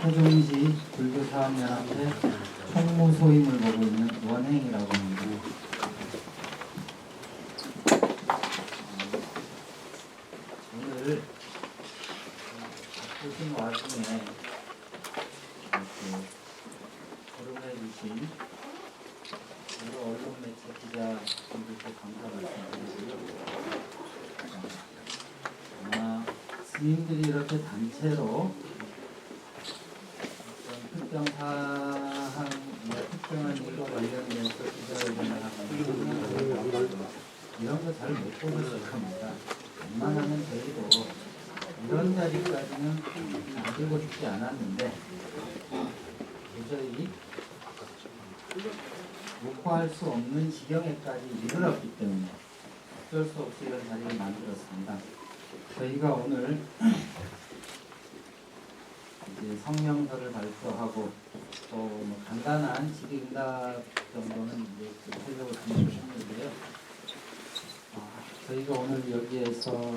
세종시 불교사업연합회 총무소임을 보고 있는 원행이라고 합니다. 오늘 바쁘신 와중에 이렇게 거론해 주신 여러 언론 매체 기자분들께 감사 말씀드리고요. 아마 스님들이 이렇게 단체로 특정 사항, 특정한 일과 관련해서 기자회견을 하거나 이런 거 잘 못 보셨을 겁니다. 웬만하면 저희도 이런 자리까지는 만들고 싶지 않았는데 도저히 묵과할 수 없는 지경에까지 이르렀기 때문에 어쩔 수 없이 이런 자리를 만들었습니다. 저희가 오늘 이제 성명서를 발표하고 또 뭐 간단한 질의응답 정도는 이제 하려고 준비했는데요. 저희가 오늘 여기에서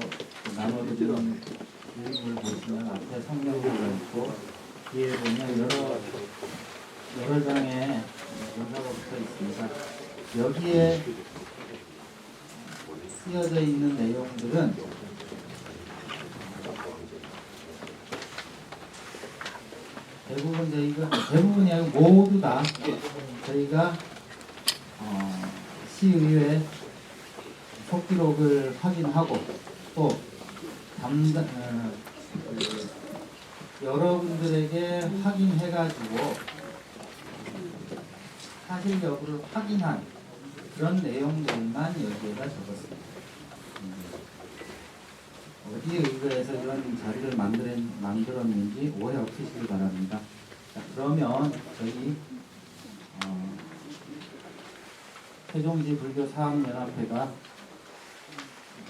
나눠드리는 내용을 보시면 앞에 성명서가 있고 뒤에 보면 여러 장의 문서가 붙어 있습니다. 여기에 쓰여져 있는 내용들은 대부분이 아니고 모두 다 저희가 시의회 속기록을 확인하고 또 여러분들에게 확인해가지고 사실 여부를 확인한 그런 내용들만 여기에다 적었습니다. 어디에 의거해서 이런 자리를 만들었는지 오해 없으시길 바랍니다. 자, 그러면 저희 세종시 불교사업연합회가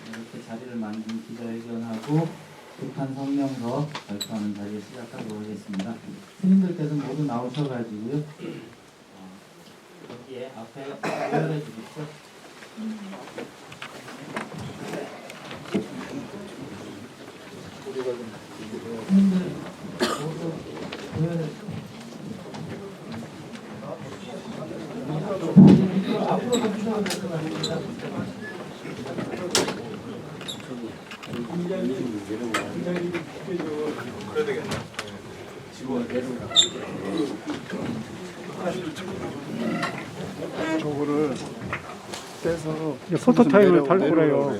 이렇게 자리를 만든 기자회견하고 급한 성명서 발표하는 자리에 시작하도록 하겠습니다. 스님들께서 모두 나오셔가지고요. 여기에 앞에 조율해 주십시오. 스님들 모두 조율해 앞으로 좀 주셔도 될 것 같습니다. 그래야 되겠네. 저거를 떼서 포토타임을 달고래요.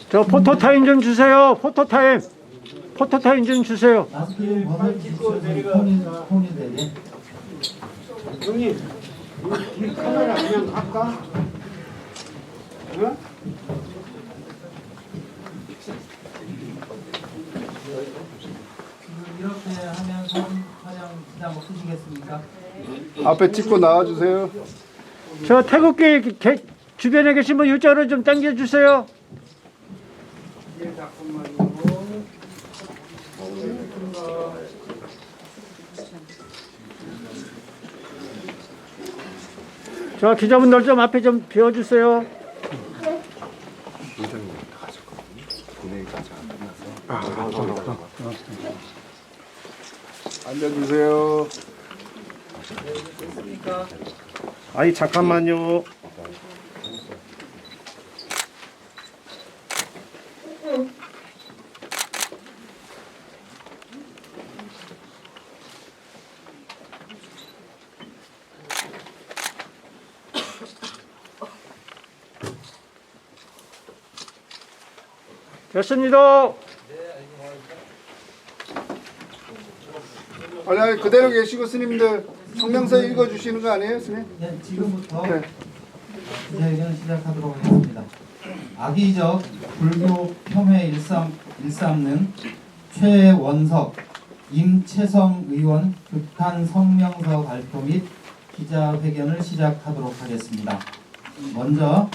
저 포토타임 좀 주세요. 포토타임 좀 주세요. 마스크를 벗어주십시오. 폰이 되게. 형님, 이 카메라 그냥 갈까? 어? 이렇게 하면 사진 촬영 부담 없으시겠습니까? 앞에 찍고 나와주세요. 저 태극기 주변에 계신 분 이쪽으로 좀 당겨주세요. 예, 잠깐만요. 저 기자분들 좀 앞에 좀 비워주세요. 앉아주세요. 아니 잠깐만요. 됐습니다. 아니 그대로 계시고 스님들 성명서 읽어주시는 거 아니에요, 스님? 네, 지금부터 네. 기자회견을 시작하도록 하겠습니다. 악의적 불교 폄훼 일삼는 최원석, 임채성 의원 극한 성명서 발표 및 기자회견을 시작하도록 하겠습니다. 먼저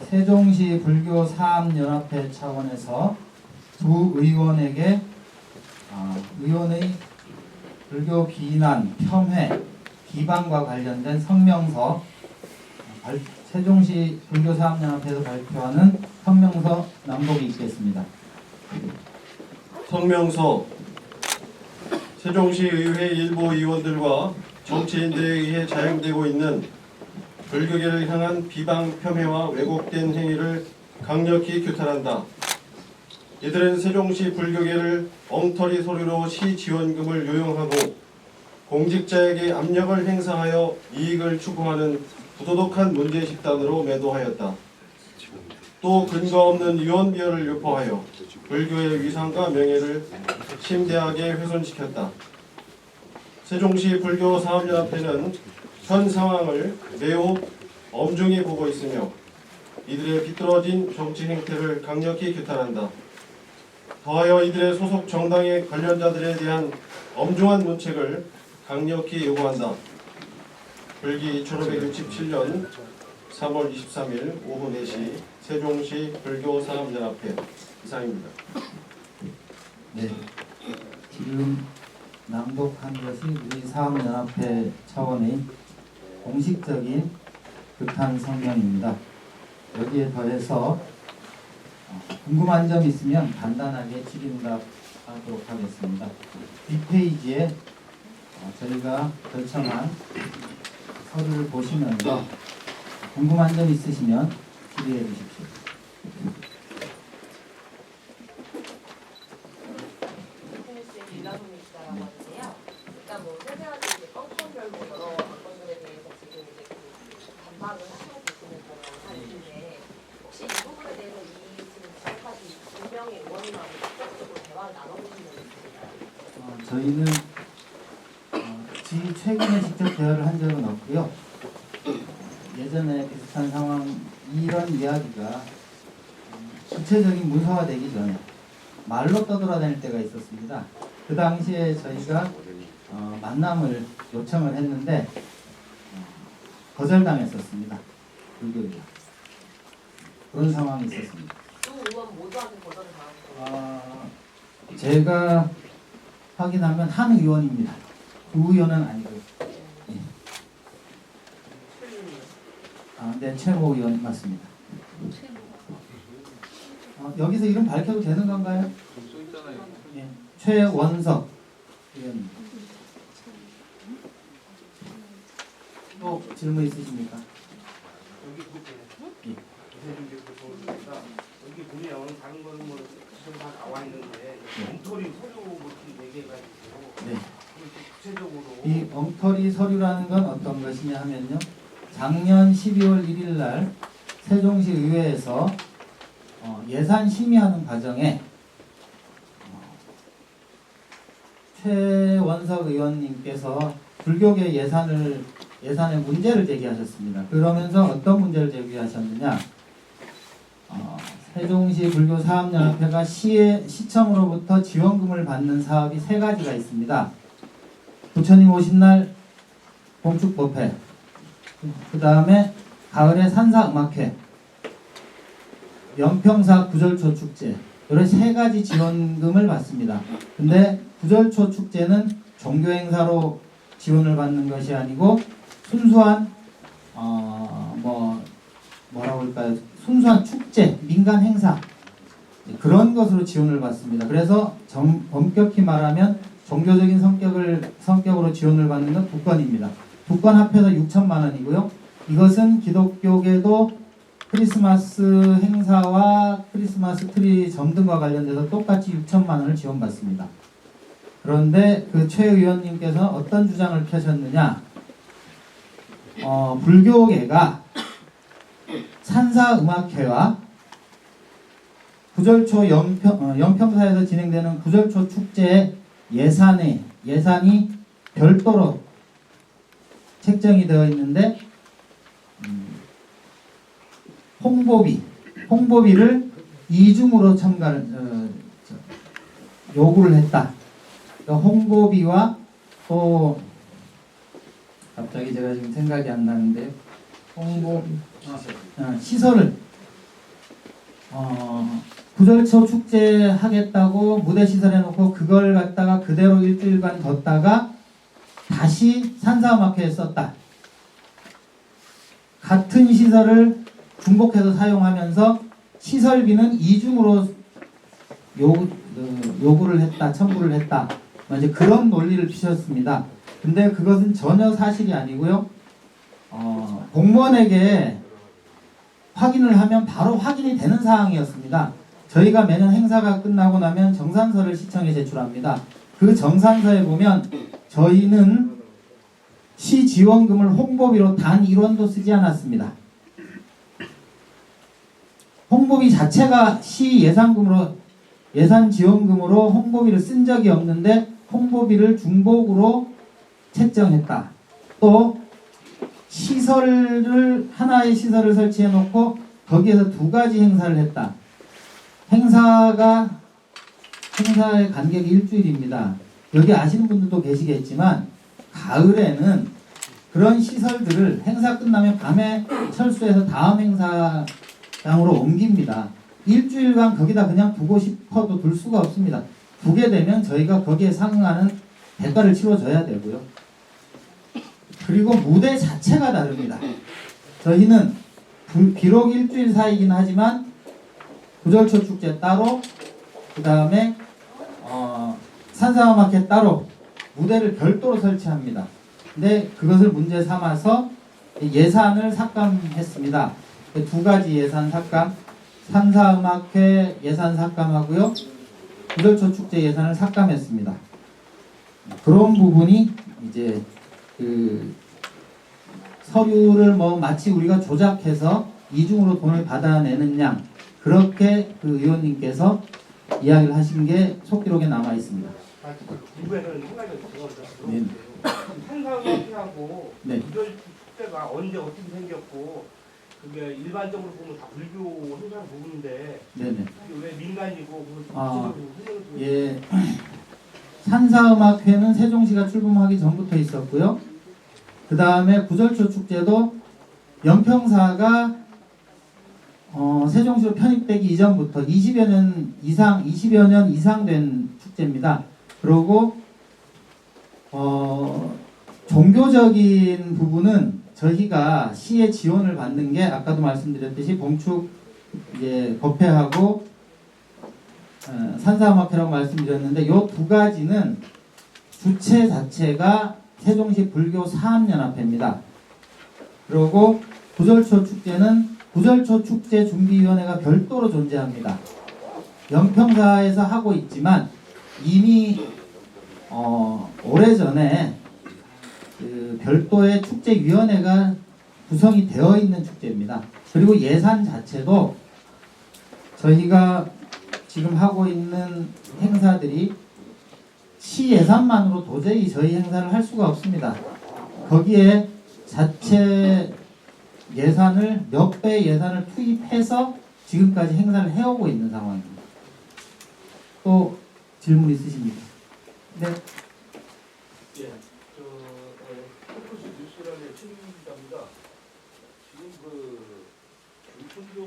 세종시 불교사업연합회 차원에서 두 의원에게 의원의 불교 비난, 폄훼, 비방과 관련된 성명서 세종시 불교사업연합회에서 발표하는 성명서 낭독이 있겠습니다. 성명서 세종시의회 일부 의원들과 정치인들에 의해 자행되고 있는 불교계를 향한 비방 폄훼와 왜곡된 행위를 강력히 규탄한다. 이들은 세종시 불교계를 엉터리 소리로 시 지원금을 요용하고 공직자에게 압력을 행사하여 이익을 추구하는 부도덕한 문제 집단으로 매도하였다. 또 근거 없는 유언비어를 유포하여 불교의 위상과 명예를 심대하게 훼손시켰다. 세종시 불교사업연합회는 현 상황을 매우 엄중히 보고 있으며 이들의 비뚤어진 정치 행태를 강력히 규탄한다. 더하여 이들의 소속 정당의 관련자들에 대한 엄중한 문책을 강력히 요구한다. 불기 1567년 3월 23일 오후 4시 세종시 불교사업연합회 이상입니다. 네, 지금 낭독한 것이 우리 사업연합회 차원의 공식적인 규탄 성명입니다. 여기에 더해서 궁금한 점 있으면 간단하게 질의응답하도록 하겠습니다. 뒷페이지에 저희가 결정한 서류를 보시면서 궁금한 점 있으시면 질의해 주십시오. 일단 뭐 세세하게 이제 껑충별로 여러 안건들에 대해서 지금 이제 반박을 하시고 계시는 그런 사실인데 혹시 이 부분에 대해서 이 지금 지금까지 2명의 의원님하고 직접적으로 대화를 나눠보신 적이 있으실까요? 저희는 최근에 직접 대화를 한 적은 없고요. 예전에 비슷한 상황 이런 이야기가 구체적인 문서화되기 전에 말로 떠돌아다닐 때가 있었습니다. 그 당시에 저희가 만남을 요청을 했는데 거절당했었습니다. 불교계가 그런 상황이 있었습니다. 두 의원 모두한테 거절을 당하셨어요? 제가 확인하면 한 의원입니다. 두 의원은 아니고요. 예. 네, 최모 의원 맞습니다. 여기서 이름 밝혀도 되는 건가요? 예, 최원석 의원입니다. 또 질문 있으십니까? 여기 보세요. 예. 여기 보면 다른 거는 뭐 지금 다 나와 있는데 엉터리 서류 같은 4개 가지고 네. 구체적으로 이 엉터리 서류라는 건 어떤 것이냐 하면요. 작년 12월 1일 날 세종시 의회에서 예산 심의하는 과정에 최원석 의원님께서 불교계 예산에 문제를 제기하셨습니다. 그러면서 어떤 문제를 제기하셨느냐? 세종시 불교사업연합회가 시청으로부터 지원금을 받는 사업이 3가지가 있습니다. 부처님 오신 날 봉축법회, 그 다음에 가을에 산사음악회, 연평사 구절초 축제, 이런 3가지 지원금을 받습니다. 근데 구절초 축제는 종교 행사로 지원을 받는 것이 아니고 순수한 뭐라고 할까요? 순수한 축제, 민간 행사 그런 것으로 지원을 받습니다. 그래서 엄격히 말하면 종교적인 성격으로 지원을 받는 건 2건입니다. 2건 합해서 6천만 원이고요. 이것은 기독교계도 크리스마스 행사와 크리스마스 트리 점등과 관련돼서 똑같이 6천만 원을 지원받습니다. 그런데 그 최 의원님께서는 어떤 주장을 펴셨느냐? 불교계가 산사음악회와 구절초 연평사에서 진행되는 구절초 축제의 예산이 별도로 책정이 되어 있는데 홍보비를 이중으로 요구를 했다. 그러니까 홍보비와 또 갑자기 제가 지금 생각이 안 나는데 시설을 구절초 축제 하겠다고 무대 시설해 놓고 그걸 갖다가 그대로 일주일간 뒀다가 다시 산사음악회에 썼다. 같은 시설을 중복해서 사용하면서 시설비는 이중으로 요구를 했다, 청구를 했다. 이제 그런 논리를 피셨습니다. 근데 그것은 전혀 사실이 아니고요. 공무원에게 확인을 하면 바로 확인이 되는 사항이었습니다. 저희가 매년 행사가 끝나고 나면 정산서를 시청에 제출합니다. 그 정산서에 보면 저희는 시 지원금을 홍보비로 단 1원도 쓰지 않았습니다. 홍보비 자체가 시 예산금으로 예산 지원금으로 홍보비를 쓴 적이 없는데 홍보비를 중복으로 책정했다. 또 시설을 하나의 시설을 설치해 놓고 거기에서 2가지 행사를 했다. 행사의 간격이 일주일입니다. 여기 아시는 분들도 계시겠지만 가을에는 그런 시설들을 행사 끝나면 밤에 철수해서 다음 행사장으로 옮깁니다. 일주일간 거기다 그냥 두고 싶어도 둘 수가 없습니다. 두게 되면 저희가 거기에 상응하는 대가를 치러줘야 되고요. 그리고 무대 자체가 다릅니다. 저희는 비록 일주일 사이긴 하지만 구절초 축제 따로, 그 다음에 산사마켓 따로 무대를 별도로 설치합니다. 근데 그것을 문제 삼아서 예산을 삭감했습니다. 2가지 예산 삭감, 산사음악회 예산 삭감하고요, 구절초 축제 예산을 삭감했습니다. 그런 부분이 이제 그 서류를 마치 우리가 조작해서 이중으로 돈을 받아내는 양, 그렇게 그 의원님께서 이야기를 하신 게 속기록에 남아 있습니다. 이번에는 생각이 들어서 네. 한강하고 네. 구절 축제가 언제 어떻게 생겼고 그게 일반적으로 보면 다 불교 행사 부분인데 네네. 그게 왜 민간이고 예. 산사음악회는 세종시가 출범하기 전부터 있었고요. 그 다음에 구절초 축제도 연평사가 세종시로 편입되기 이전부터 20여 년 이상 된 축제입니다. 그리고 종교적인 부분은 저희가 시의 지원을 받는 게 아까도 말씀드렸듯이 봉축 이제 법회하고 산사음악회라고 말씀드렸는데 이 2가지는 주체 자체가 세종시 불교 사암연합회입니다. 그리고 구절초 축제는 구절초 축제 준비위원회가 별도로 존재합니다. 연평사에서 하고 있지만 이미 오래전에 그 별도의 축제위원회가 구성이 되어 있는 축제입니다. 그리고 예산 자체도 저희가 지금 하고 있는 행사들이 시 예산만으로 도저히 저희 행사를 할 수가 없습니다. 거기에 자체 예산을 몇 배 예산을 투입해서 지금까지 행사를 해오고 있는 상황입니다. 또 질문 있으십니까? 네. 예, 포커스 뉴스란의 책임자입니다. 지금 중천동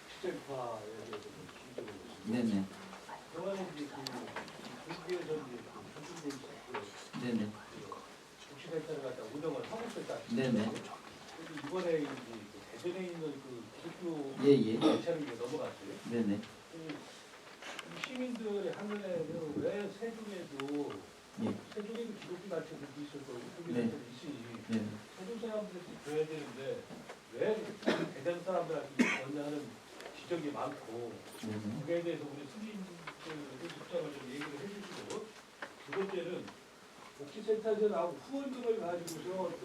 시제파에 대해서 좀 기술을 했습니다. 네네. 그동안에 이제 중국에서 중천동 네네. 복지센터를 갖다 운영을 하고 있었다. 네네. 그래서 이번에 이제 대전에 있는 그 기독교 예. 단체로 이제 넘어갔어요. 네네. 시민들의 한눈에는 왜 세종에도 예. 세종에도 기독교 단체들이 있어서 네. 기독교 있으니 네. 세종 사람들한테 줘야 되는데 왜 대전 사람들한테 전하는 지적이 많고 네네. 그에 대해서 우리 스님들 입장을 좀 얘기를 해주시고 두 번째는 복지센터에서 나온 후원금을 가지고서 어떤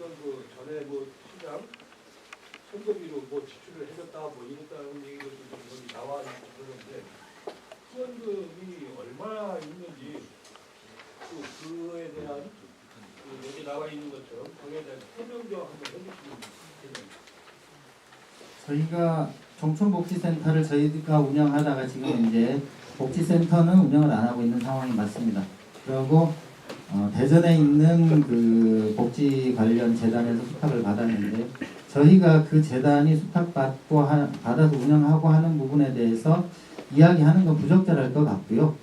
전에 시장 선거비로 지출을 해줬다 이랬다는 얘기도 좀 여기 나와 있는데 후원금이 얼마나 있는지 또 그에 대한 여기 나와 있는 것처럼 거기에 대한 설명 좀 한번 해주시면 되겠습니다. 저희가 종촌복지센터를 저희가 운영하다가 지금 이제 복지센터는 운영을 안 하고 있는 상황이 맞습니다. 그리고 대전에 있는 그 복지 관련 재단에서 수탁을 받았는데 저희가 그 재단이 수탁받고 받아서 운영하고 하는 부분에 대해서 이야기하는 건 부적절할 것 같고요.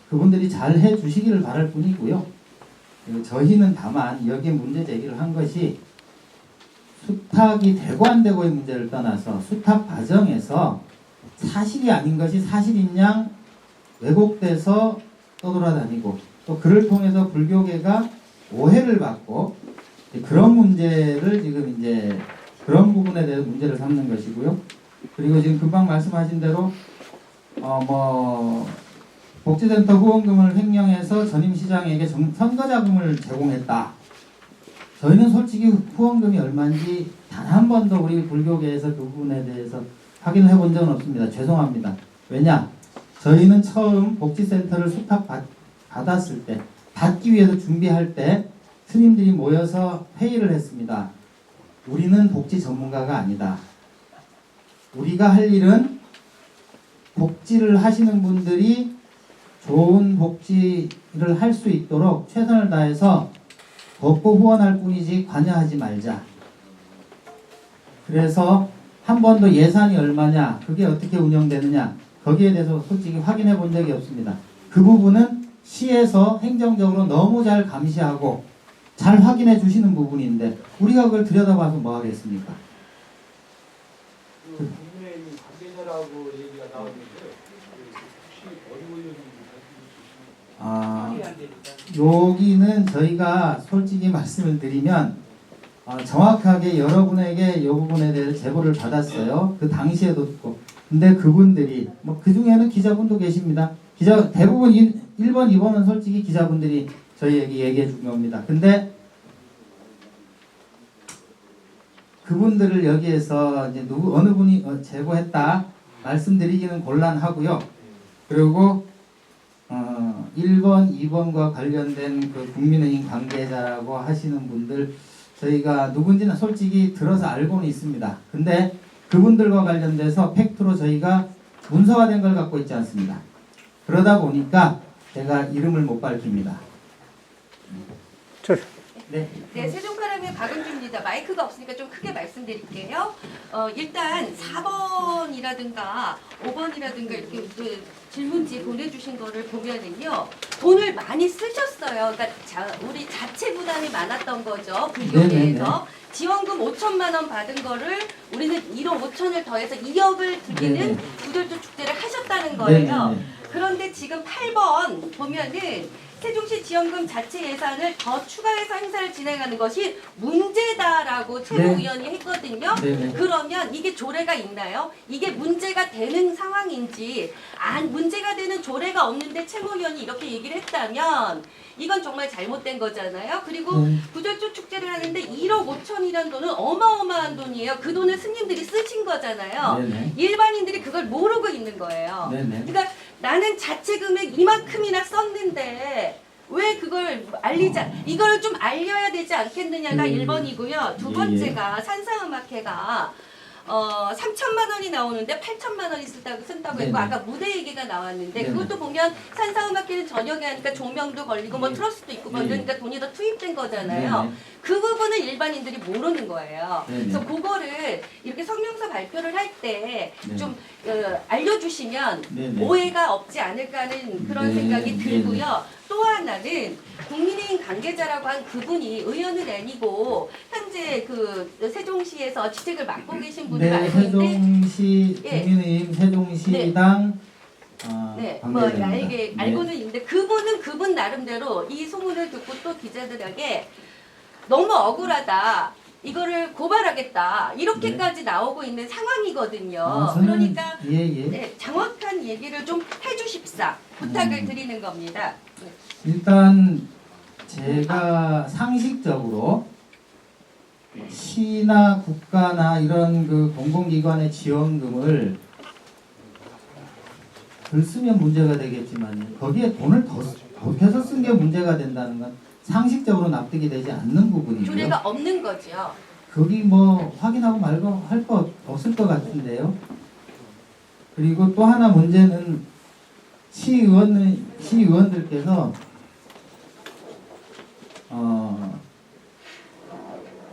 그분들이 잘 해주시기를 바랄 뿐이고요. 저희는 다만 여기에 문제 제기를 한 것이 수탁이 되고 안 되고의 문제를 떠나서 수탁 과정에서 사실이 아닌 것이 사실인 양 왜곡돼서 떠돌아다니고 또 그를 통해서 불교계가 오해를 받고 그런 문제를 지금 이제 그런 부분에 대해서 문제를 삼는 것이고요. 그리고 지금 금방 말씀하신 대로 복지센터 후원금을 횡령해서 전임시장에게 선거자금을 제공했다. 저희는 솔직히 후원금이 얼마인지 단 한 번도 우리 불교계에서 그 부분에 대해서 확인을 해본 적은 없습니다. 죄송합니다. 왜냐? 저희는 처음 복지센터를 수탁받았을 때, 받기 위해서 준비할 때 스님들이 모여서 회의를 했습니다. 우리는 복지 전문가가 아니다. 우리가 할 일은 복지를 하시는 분들이 좋은 복지를 할 수 있도록 최선을 다해서 돕고 후원할 뿐이지 관여하지 말자. 그래서 한 번도 예산이 얼마냐, 그게 어떻게 운영되느냐, 거기에 대해서 솔직히 확인해 본 적이 없습니다. 그 부분은 시에서 행정적으로 너무 잘 감시하고 잘 확인해 주시는 부분인데 우리가 그걸 들여다봐서 뭐 하겠습니까? 그 국민의힘 관계자라고 얘기가 나왔는데 혹시 어디 의원인지 밝혀줄 수 있습니까? 여기는 저희가 솔직히 말씀을 드리면 정확하게 여러분에게 이 부분에 대해서 제보를 받았어요. 그 당시에도 듣고. 근데 그분들이 그 중에는 기자분도 계십니다. 대부분 1번, 2번은 솔직히 기자분들이 저희에게 얘기해 준 겁니다. 근데 그분들을 여기에서 이제 어느 분이 제보했다 말씀드리기는 곤란하고요. 그리고 1번, 2번과 관련된 그 국민의힘 관계자라고 하시는 분들 저희가 누군지는 솔직히 들어서 알고는 있습니다. 근데 그분들과 관련돼서 팩트로 저희가 문서화된 걸 갖고 있지 않습니다. 그러다 보니까 제가 이름을 못 밝힙니다. 네. 네, 세종파랑의 박은주입니다. 마이크가 없으니까 좀 크게 말씀드릴게요. 일단 4번이라든가 5번이라든가 이렇게 질문지 보내주신 거를 보면은요, 돈을 많이 쓰셨어요. 그러니까 우리 자체 부담이 많았던 거죠. 불교계에서. 지원금 5천만 원 받은 거를 우리는 1억 5천을 더해서 2억을 드리는 구절도 축제를 하셨다는 거예요. 네네네. 그런데 지금 8번 보면은 세종시 지원금 자체 예산을 더 추가해서 행사를 진행하는 것이 문제다라고 최고위원이 했거든요. 네네. 그러면 이게 조례가 있나요? 이게 문제가 되는 상황인지 문제가 되는 조례가 없는데 최고위원이 이렇게 얘기를 했다면 이건 정말 잘못된 거잖아요. 그리고 구절조 축제를 하는데 1억 5천이라는 돈은 어마어마한 돈이에요. 그 돈을 스님들이 쓰신 거잖아요. 네네. 일반인들이 그걸 모르고 있는 거예요. 네네. 그러니까 나는 자체 금액 이만큼이나 썼는데 왜 그걸 이걸 좀 알려야 되지 않겠느냐가 1번이고요. 두 번째가 산사음악회가 3천만 원이 나오는데 8천만 원이 쓴다고 했고, 아까 무대 얘기가 나왔는데 그것도 보면 산사음악회는 저녁에 하니까 조명도 걸리고 뭐 트러스도 있고 그러니까 돈이 더 투입된 거잖아요. 그 부분은 일반인들이 모르는 거예요. 그래서 그거를 이렇게 성명서 발표를 할 때 좀 알려주시면 오해가 없지 않을까 하는 그런 생각이 들고요. 또 하나는 국민의힘 관계자라고 한 그분이 의원은 아니고 현재 그 세종시에서 지책을 맡고 계신 분을 알고 있는데 세종시 국민의힘 세종시당 알고는 있는데 그분은 그분 나름대로 이 소문을 듣고 또 기자들에게 너무 억울하다. 이거를 고발하겠다. 이렇게까지 나오고 있는 상황이거든요. 그러니까 정확한 얘기를 좀 해주십사 부탁을 드리는 겁니다. 일단 제가 상식적으로 시나 국가나 이런 그 공공기관의 지원금을 덜 쓰면 문제가 되겠지만 거기에 돈을 더 보태서 쓴 게 문제가 된다는 건 상식적으로 납득이 되지 않는 부분이고요. 조례가 없는 거죠. 거기 뭐 확인하고 말고 할 거 없을 것 같은데요. 그리고 또 하나 문제는 시의원들께서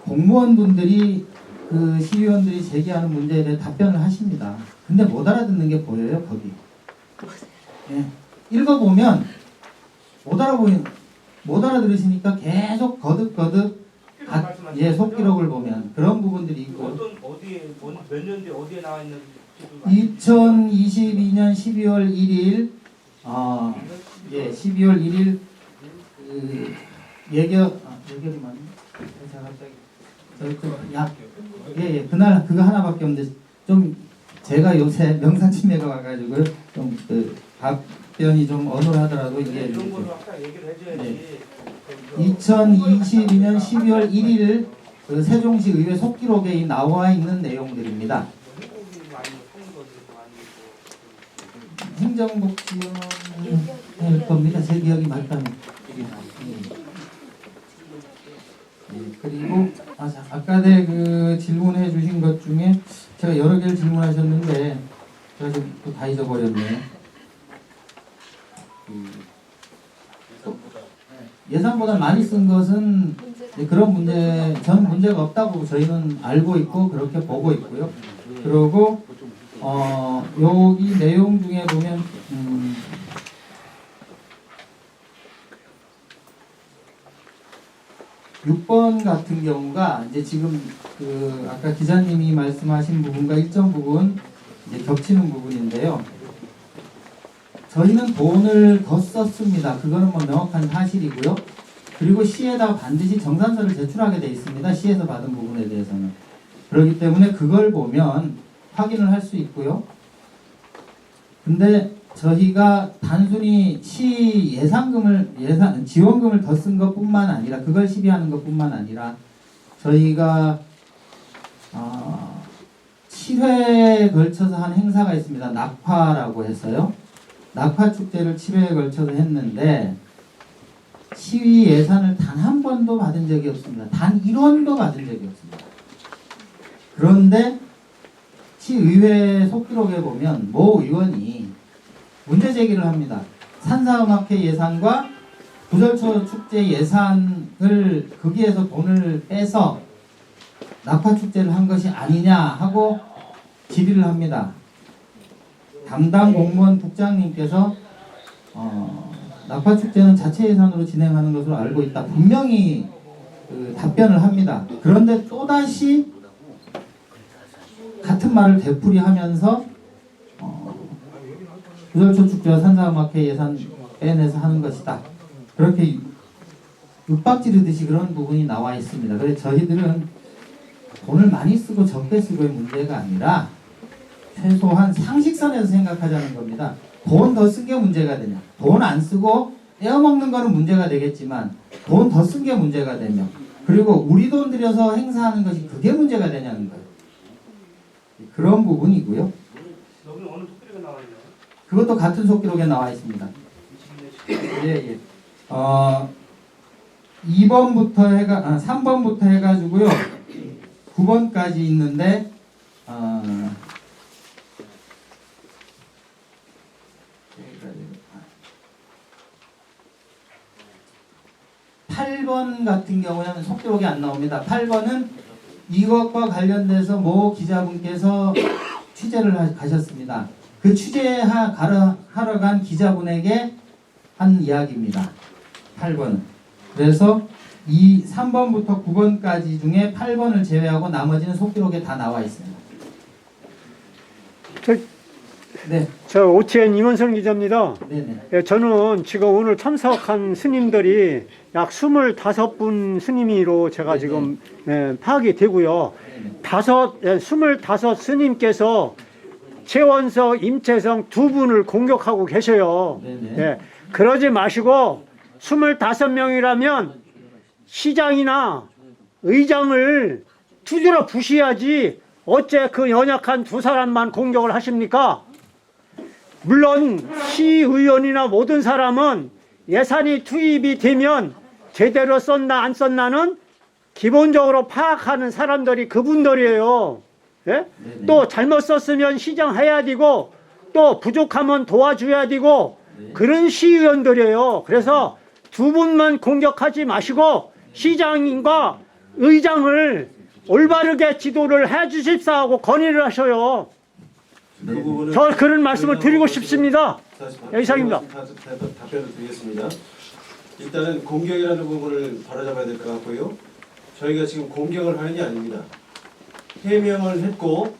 공무원분들이 그 시의원들이 제기하는 문제에 대해 답변을 하십니다. 근데 못 알아듣는 게 보여요, 거기. 읽어보면 못 알아들으시니까 계속 거듭거듭 속기록을 보면 그런 부분들이 있고 몇 년 뒤에 어디에 나와 있는지 2022년 12월 1일 예, 12월 1일 예결이 맞나? 제가 갑자기 그날 그거 하나밖에 없는데 좀 제가 요새 명상치매가 와가지고 좀 답변이 좀 어눌하더라도 이게 이런 거는 아까 얘기를 해줘야지. 2022년 12월 1일 그 세종시 의회 속기록에 나와 있는 내용들입니다. 행정복지원일 겁니다. 제 기억이 맞다면. 그리고 아까 그 질문해 주신 것 중에 제가 여러 개를 질문하셨는데 제가 좀 또 다 잊어버렸네요. 예산보다 많이 쓴 것은 그런 문제, 전 문제가 없다고 저희는 알고 있고 그렇게 보고 있고요. 그리고 여기 내용 중에 보면 6번 같은 경우가 이제 지금 그 아까 기자님이 말씀하신 부분과 일정 부분 이제 겹치는 부분인데요. 저희는 돈을 더 썼습니다. 그거는 뭐 명확한 사실이고요. 그리고 시에다 반드시 정산서를 제출하게 돼 있습니다. 시에서 받은 부분에 대해서는. 그렇기 때문에 그걸 보면 확인을 할 수 있고요. 근데 저희가 단순히 시 지원금을 더 쓴 것뿐만 아니라 그걸 시비하는 것뿐만 아니라 저희가 7회에 걸쳐서 한 행사가 있습니다. 낙화라고 해서요. 낙화 축제를 7회에 걸쳐서 했는데 시위 예산을 단 한 번도 받은 적이 없습니다. 단 1원도 받은 적이 없습니다. 그런데 시의회 속기록에 보면 모 의원이 문제 제기를 합니다. 산사음악회 예산과 구절초 축제 예산을 거기에서 돈을 빼서 낙화 축제를 한 것이 아니냐 하고 질의를 합니다. 담당 공무원 국장님께서 낙화 축제는 자체 예산으로 진행하는 것으로 알고 있다. 분명히 답변을 합니다. 그런데 또다시 같은 말을 되풀이하면서 구절초 축제와 산사음악회 예산 빼내서 하는 것이다. 그렇게 윽박지르듯이 그런 부분이 나와 있습니다. 그래서 저희들은 돈을 많이 쓰고 적게 쓰고의 문제가 아니라 최소한 상식선에서 생각하자는 겁니다. 돈 더 쓴 게 문제가 되냐. 돈 안 쓰고 떼어먹는 거는 문제가 되겠지만 돈 더 쓴 게 문제가 되며 그리고 우리 돈 들여서 행사하는 것이 그게 문제가 되냐는 거예요. 그런 부분이고요. 여기 어느 속기록에 나와 있나요? 그것도 같은 속기록에 나와 있습니다. 예. 3번부터 해가지고요. 9번까지 있는데 8번 같은 경우에는 속기록이 안 나옵니다. 8번은 이것과 관련돼서 모 기자분께서 취재를 가셨습니다. 그 취재하러 간 기자분에게 한 이야기입니다. 8번은. 그래서 이 3번부터 9번까지 중에 8번을 제외하고 나머지는 속기록에 다 나와 있습니다. 네. 저 OTN 임원선 기자입니다. 네네. 예, 저는 지금 오늘 참석한 스님들이 약 25분 스님으로 제가 네네. 지금 파악이 되고요. 네네. 25 스님께서 최원석, 임채성 두 분을 공격하고 계셔요. 네네. 예, 그러지 마시고 25명이라면 시장이나 의장을 두드려 부셔야지 어째 그 연약한 두 사람만 공격을 하십니까? 물론 시의원이나 모든 사람은 예산이 투입이 되면 제대로 썼나 안 썼나는 기본적으로 파악하는 사람들이 그분들이에요. 예? 또 잘못 썼으면 시정해야 되고 또 부족하면 도와줘야 되고 그런 시의원들이에요. 그래서 두 분만 공격하지 마시고 시장과 의장을 올바르게 지도를 해 주십사 하고 건의를 하셔요. 그 부분은 저 그런 말씀을 드리고 싶습니다. 이상입니다. 답변을 드리겠습니다. 일단은 공격이라는 부분을 바로잡아야 될 것 같고요. 저희가 지금 공격을 하는 게 아닙니다. 해명을 했고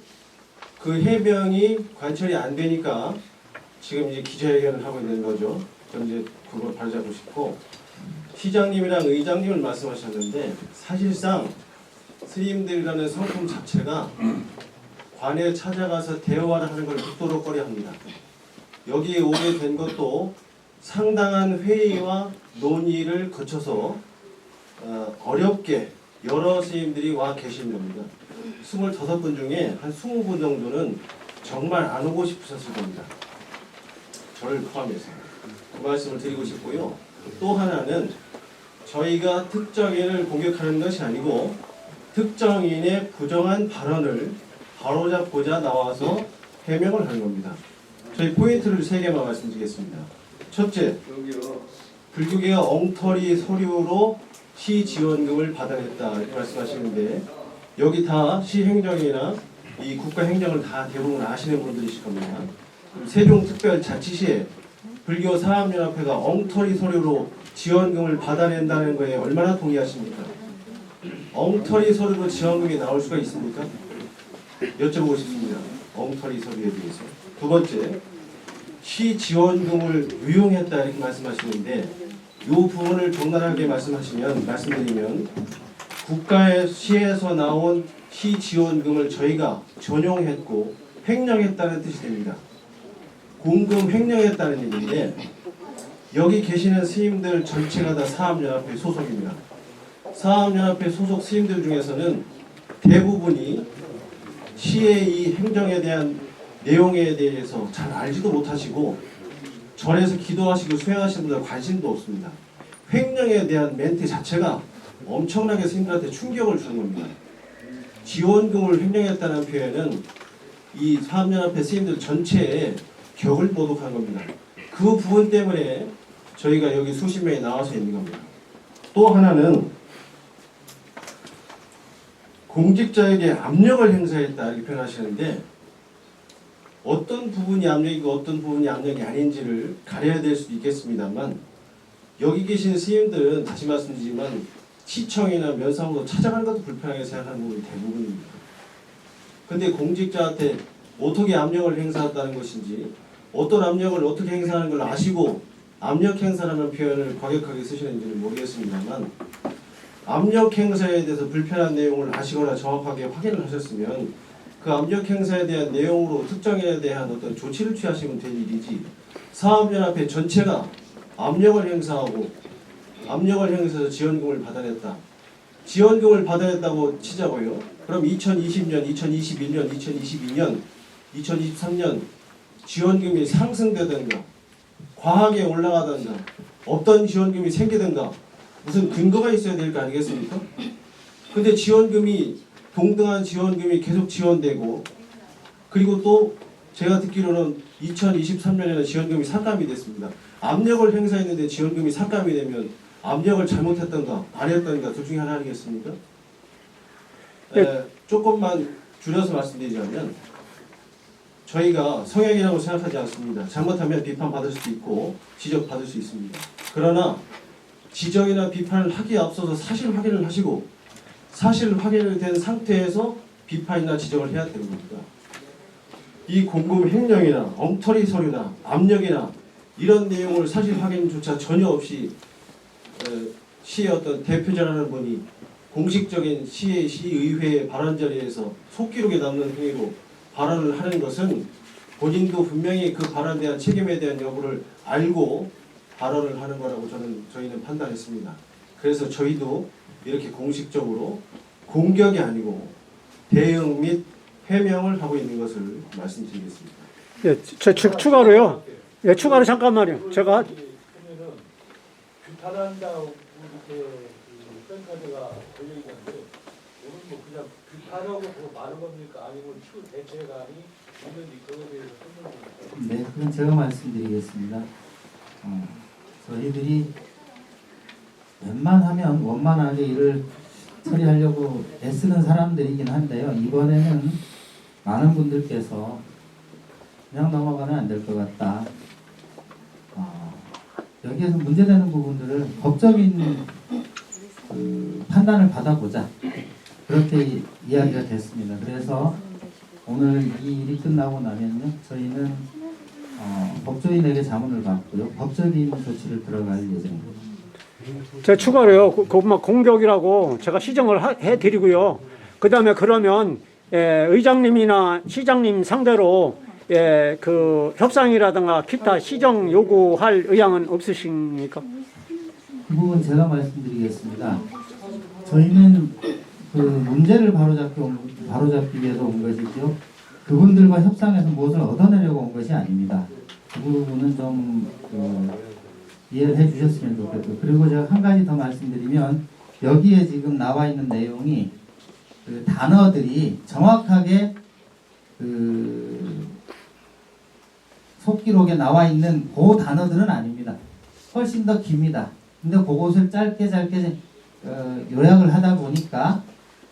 그 해명이 관철이 안 되니까 지금 이제 기자회견을 하고 있는 거죠. 그럼 이제 그걸 바로잡고 싶고, 시장님이랑 의장님을 말씀하셨는데 사실상 스님들이라는 성품 자체가 관에 찾아가서 대화를 하는 걸 극도로 꺼려합니다. 여기에 오게 된 것도 상당한 회의와 논의를 거쳐서 어렵게 여러 스님들이 와 계신 겁니다. 25분 중에 한 20분 정도는 정말 안 오고 싶으셨을 겁니다. 저를 포함해서. 그 말씀을 드리고 싶고요. 또 하나는 저희가 특정인을 공격하는 것이 아니고 특정인의 부정한 발언을 바로잡고자 나와서 해명을 하는 겁니다. 저희 포인트를 3개만 말씀드리겠습니다. 첫째, 불교계가 엉터리 서류로 시지원금을 받아냈다 이렇게 말씀하시는데, 여기 다 시행정이나 이 국가행정을 다 대부분 아시는 분들이실 겁니다. 세종특별자치시에 불교사업연합회가 엉터리 서류로 지원금을 받아낸다는 거에 얼마나 동의하십니까? 엉터리 서류로 지원금이 나올 수가 있습니까? 여쭤보고 싶습니다. 엉터리 서류에 대해서. 두 번째, 시 지원금을 유용했다 이렇게 말씀하시는데, 이 부분을 적나라하게 말씀드리면 국가의 시에서 나온 시 지원금을 저희가 전용했고 횡령했다는 뜻이 됩니다. 공금 횡령했다는 얘기인데, 여기 계시는 스님들 전체가 다 사업연합회 소속입니다. 사업연합회 소속 스님들 중에서는 대부분이 시의 이 행정에 대한 내용에 대해서 잘 알지도 못하시고 절에서 기도하시고 수행하시는 분들 관심도 없습니다. 횡령에 대한 멘트 자체가 엄청나게 스님들한테 충격을 주는 겁니다. 지원금을 횡령했다는 표현은 이 사업연합회 스님들 전체에 격을 모독한 겁니다. 그 부분 때문에 저희가 여기 수십 명이 나와서 있는 겁니다. 또 하나는 공직자에게 압력을 행사했다 이렇게 표현하시는데, 어떤 부분이 압력이고 어떤 부분이 압력이 아닌지를 가려야 될 수도 있겠습니다만, 여기 계신 스님들은 다시 말씀드리지만 시청이나 면사무소 찾아가는 것도 불편하게 생각하는 부분이 대부분입니다. 근데 공직자한테 어떻게 압력을 행사했다는 것인지, 어떤 압력을 어떻게 행사하는 걸 아시고 압력 행사라는 표현을 과격하게 쓰시는지는 모르겠습니다만, 압력 행사에 대해서 불편한 내용을 아시거나 정확하게 확인을 하셨으면 그 압력 행사에 대한 내용으로 특정인에 대한 어떤 조치를 취하시면 될 일이지, 사업연합회 전체가 압력을 행사하고 압력을 행사해서 지원금을 받아냈다. 지원금을 받아냈다고 치자고요. 그럼 2020년, 2021년, 2022년, 2023년 지원금이 상승되든가 과하게 올라가든가 없던 지원금이 생기든가 무슨 근거가 있어야 될 거 아니겠습니까? 근데 지원금이 동등한 지원금이 계속 지원되고, 그리고 또 제가 듣기로는 2023년에는 지원금이 삭감이 됐습니다. 압력을 행사했는데 지원금이 삭감이 되면 압력을 잘못했던가 안 했던가 둘 중에 하나 아니겠습니까? 조금만 줄여서 말씀드리자면, 저희가 성향이라고 생각하지 않습니다. 잘못하면 비판받을 수도 있고 지적받을 수 있습니다. 그러나 지적이나 비판을 하기에 앞서서 사실 확인을 하시고 사실 확인이 된 상태에서 비판이나 지적을 해야 되는 겁니다. 이 공금 횡령이나 엉터리 서류나 압력이나 이런 내용을 사실 확인조차 전혀 없이 시의 어떤 대표자라는 분이 공식적인 시의회 발언 자리에서 속기록에 남는 행위로 발언을 하는 것은 본인도 분명히 그 발언에 대한 책임에 대한 여부를 알고 발언을 하는 거라고 저희는 판단했습니다. 그래서 저희도 이렇게 공식적으로 공격이 아니고 대응 및 해명을 하고 있는 것을 말씀드리겠습니다. 예, 추가로요. 예, 추가로 잠깐만요. 제가 보면은 규탄한다고 이렇게 팬카드가 걸려 있는데, 오늘 뭐 그냥 규탄하고 더 많은 겁니까? 아니면 추후 대책안이 있는지 그거에 대해서 설명 좀 부탁드립니다. 네, 그건 제가 말씀드리겠습니다. 저희들이 웬만하면 원만하게 일을 처리하려고 애쓰는 사람들이긴 한데요. 이번에는 많은 분들께서 그냥 넘어가면 안 될 것 같다. 여기에서 문제되는 부분들을 법적인 판단을 받아보자. 그렇게 이야기가 됐습니다. 그래서 오늘 이 일이 끝나고 나면요, 저희는 법조인에게 자문을 받고요. 법적인 조치를 들어갈 예정입니다. 제가 추가로요. 그것만 공격이라고 제가 시정을 해드리고요. 그다음에 그러면 의장님이나 시장님 상대로 그 협상이라든가 기타 시정 요구할 의향은 없으십니까? 그 부분 제가 말씀드리겠습니다. 저희는 그 문제를 바로잡기 위해서 온 것이죠. 그분들과 협상해서 무엇을 얻어내려고 온 것이 아닙니다. 그 부분은 좀 이해를 해주셨으면 좋겠고요. 그리고 제가 한 가지 더 말씀드리면 여기에 지금 나와 있는 내용이 그 단어들이 정확하게 그 속기록에 나와 있는 그 단어들은 아닙니다. 훨씬 더 깁니다. 근데 그것을 짧게 요약을 하다 보니까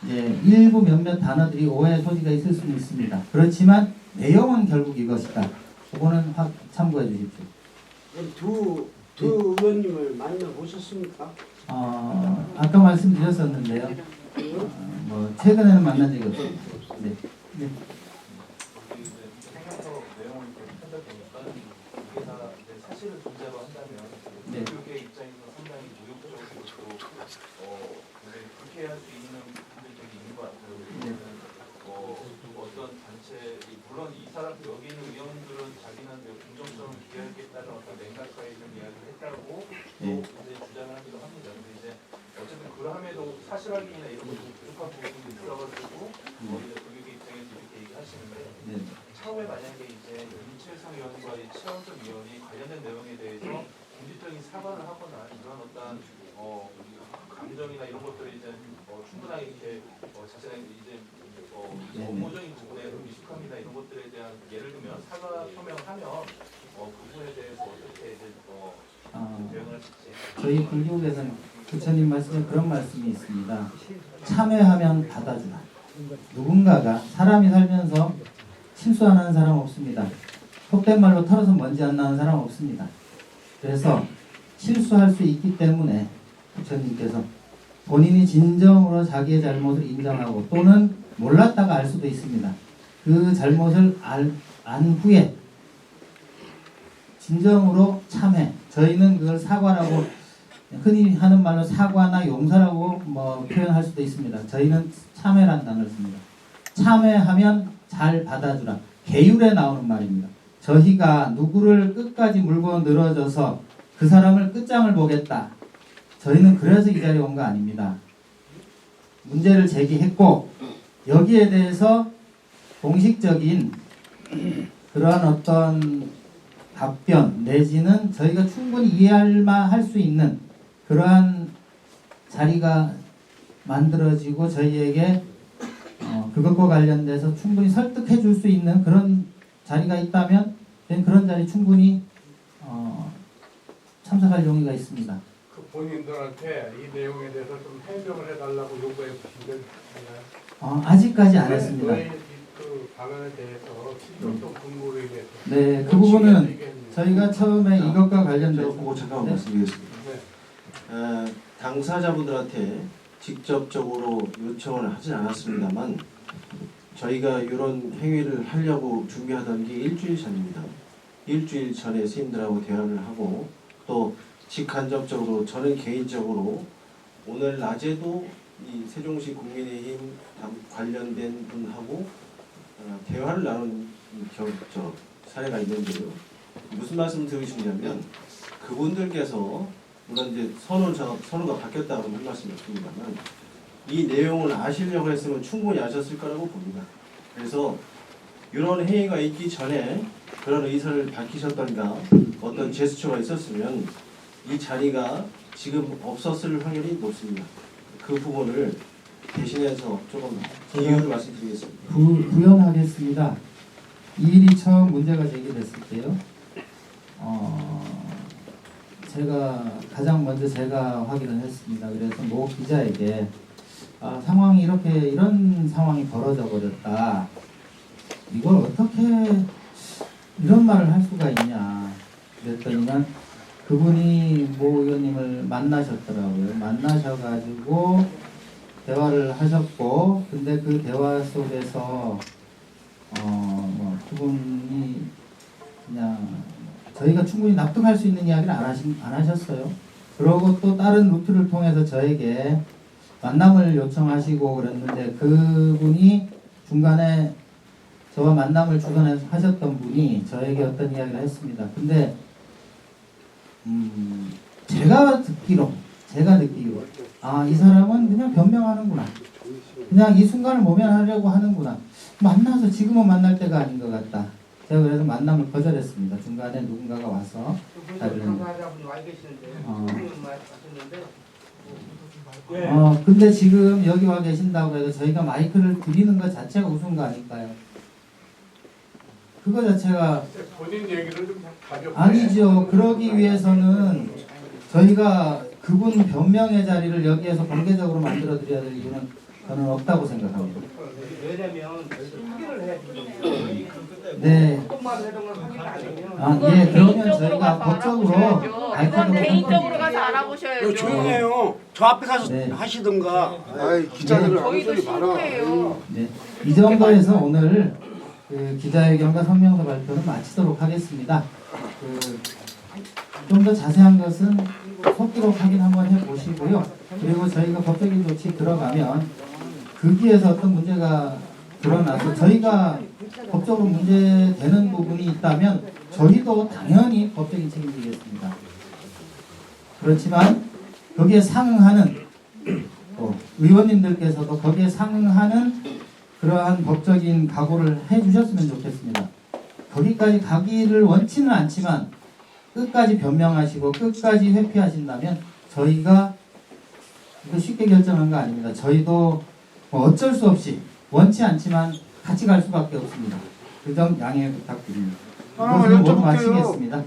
이제 일부 몇몇 단어들이 오해의 소지가 있을 수는 있습니다. 그렇지만 내용은 결국 이것이다. 그거는 참고해 주십시오. 두 의원님을 만나보셨습니까? 아까 말씀드렸었는데요. 뭐 최근에는 만난 적이 없습니다. 네. 네. 사실을 존재로 한다면 네. 교육의 입장에서 상당히 모욕적이고 굉장히 불쾌할 수 있는 분들이 있는 것 같아요. 네. 어떤 단체 물론 이 사람 여기 있는 의원들은 자기는 공정성을 기하겠다는 어떤 맥락과 있는 이야기를 했다고 또 이제 주장을 하기도 합니다. 근데 이제 어쨌든 그러함에도 사실 확인이나 이런 것도 부족한 부분이 있어가지고 이제 교육의 입장에서 이렇게 얘기하시는데. 네. 처음에 만약에 이제 윤채성 의원과의 최원석 의원이 관련된 내용에 대해서 공식적인 사과를 하거나 이런 어떤 감정이나 이런 것들이 이제 충분하게 이렇게 자신의 이제 업무적인 부분에 미숙함이나 이런 것들에 대한 예를 들면 사과 표명을 하면 그 부분에 대해서 어떻게 이제 대응을 하실지. 저희 불교국에서는 부처님 말씀에 그런 말씀이 있습니다. 참회하면 받아주라. 누군가가 사람이 살면서 실수 안 하는 사람 없습니다. 속된 말로 털어서 먼지 안 나는 사람 없습니다. 그래서 실수할 수 있기 때문에 부처님께서 본인이 진정으로 자기의 잘못을 인정하고 또는 몰랐다가 알 수도 있습니다. 그 잘못을 안 후에 진정으로 참회. 저희는 그걸 사과라고 흔히 하는 말로 사과나 용서라고 표현할 수도 있습니다. 저희는 참회라는 단어를 씁니다. 참회하면 잘 받아주라. 계율에 나오는 말입니다. 저희가 누구를 끝까지 물고 늘어져서 그 사람을 끝장을 보겠다. 저희는 그래서 이 자리에 온 거 아닙니다. 문제를 제기했고 여기에 대해서 공식적인 그러한 어떤 답변 내지는 저희가 충분히 이해할 수 있는 그러한 자리가 만들어지고 저희에게 그것과 관련돼서 충분히 설득해 줄 수 있는 그런 자리가 있다면 그런 자리 충분히 참석할 용의가 있습니다. 그 본인들한테 이 내용에 대해서 좀 해명을 해달라고 요구해 보신 적 있나요? 아직까지 안 했습니다. 그 방안에 대해서 실질적 근거로 인해서 네, 그 부분은 저희가 처음에 이것과 관련돼서 그거 잠깐 말씀드리겠습니다. 당사자분들한테 직접적으로 요청을 하진 않았습니다만 저희가 이런 행위를 하려고 준비하던 게 일주일 전입니다. 일주일 전에 스님들하고 대화를 하고 또 직간접적으로 저는 개인적으로 오늘 낮에도 이 세종시 국민의힘 관련된 분하고 대화를 나눈 사례가 있는데요. 무슨 말씀을 드리시냐면 그분들께서 물론 이제 선호가 바뀌었다고 한 말씀을 드립니다만 이 내용을 아시려고 했으면 충분히 아셨을 거라고 봅니다. 그래서 이런 행위가 있기 전에 그런 의사를 밝히셨던가 어떤 제스처가 있었으면 이 자리가 지금 없었을 확률이 높습니다. 그 부분을 대신해서 조금 이유를 말씀드리겠습니다. 부연하겠습니다. 이 일이 처음 문제가 제기됐을 때요. 가장 먼저 제가 확인을 했습니다. 그래서 모 기자에게 상황이 이런 상황이 벌어져 버렸다. 이걸 어떻게 이런 말을 할 수가 있냐. 그랬더니만 그분이 모 의원님을 만나셨더라고요. 만나셔가지고 대화를 하셨고, 근데 그 대화 속에서 그분이 그냥 저희가 충분히 납득할 수 있는 이야기를 안 하셨어요. 그러고 또 다른 루트를 통해서 저에게 만남을 요청하시고 그랬는데 그분이 중간에 저와 만남을 주선하셨던 분이 저에게 어떤 이야기를 했습니다. 근데 제가 느끼기로 아, 이 사람은 그냥 변명하는구나. 그냥 이 순간을 모면하려고 하는구나. 만나서 지금은 만날 때가 아닌 것 같다. 제가 그래서 만남을 거절했습니다. 중간에 누군가가 와서 근데 지금 여기 와 계신다고 해서 저희가 마이크를 드리는 것 자체가 우스운 거 아닐까요? 그거 자체가 본인 얘기를 좀 가볍게. 아니죠. 그러기 위해서는 저희가 그분 변명의 자리를 여기에서 공개적으로 만들어 드려야 될 이유는 저는 없다고 생각합니다. 왜냐면 확인을 해야 되거든요. 네. 어떤 말을 해도 확인 안 되면 아, 예, 그러면 저희가 법적으로 그건 개인적으로 가서 알아보셔야죠. 조용해요. 저 앞에 가서 네. 하시든가. 아이 기자들 아무 저희도 소리 마라. 신고해요. 네. 이 정도에서 오늘 그 기자회견과 성명서 발표는 마치도록 하겠습니다. 좀 더 자세한 것은 속기록 확인 한번 해보시고요. 그리고 저희가 법적인 조치 들어가면 거기에서 어떤 문제가 드러나서 저희가 법적으로 문제되는 부분이 있다면 저희도 당연히 법적인 책임지겠습니다. 그렇지만 거기에 상응하는 의원님들께서도 거기에 상응하는 그러한 법적인 각오를 해주셨으면 좋겠습니다. 거기까지 가기를 원치는 않지만 끝까지 변명하시고 끝까지 회피하신다면 저희가 이거 쉽게 결정한 거 아닙니다. 저희도 뭐 어쩔 수 없이 원치 않지만 같이 갈 수밖에 없습니다. 그 점 양해 부탁드립니다. 하나만 이것으로 모두 여쭤볼게요. 마치겠습니다.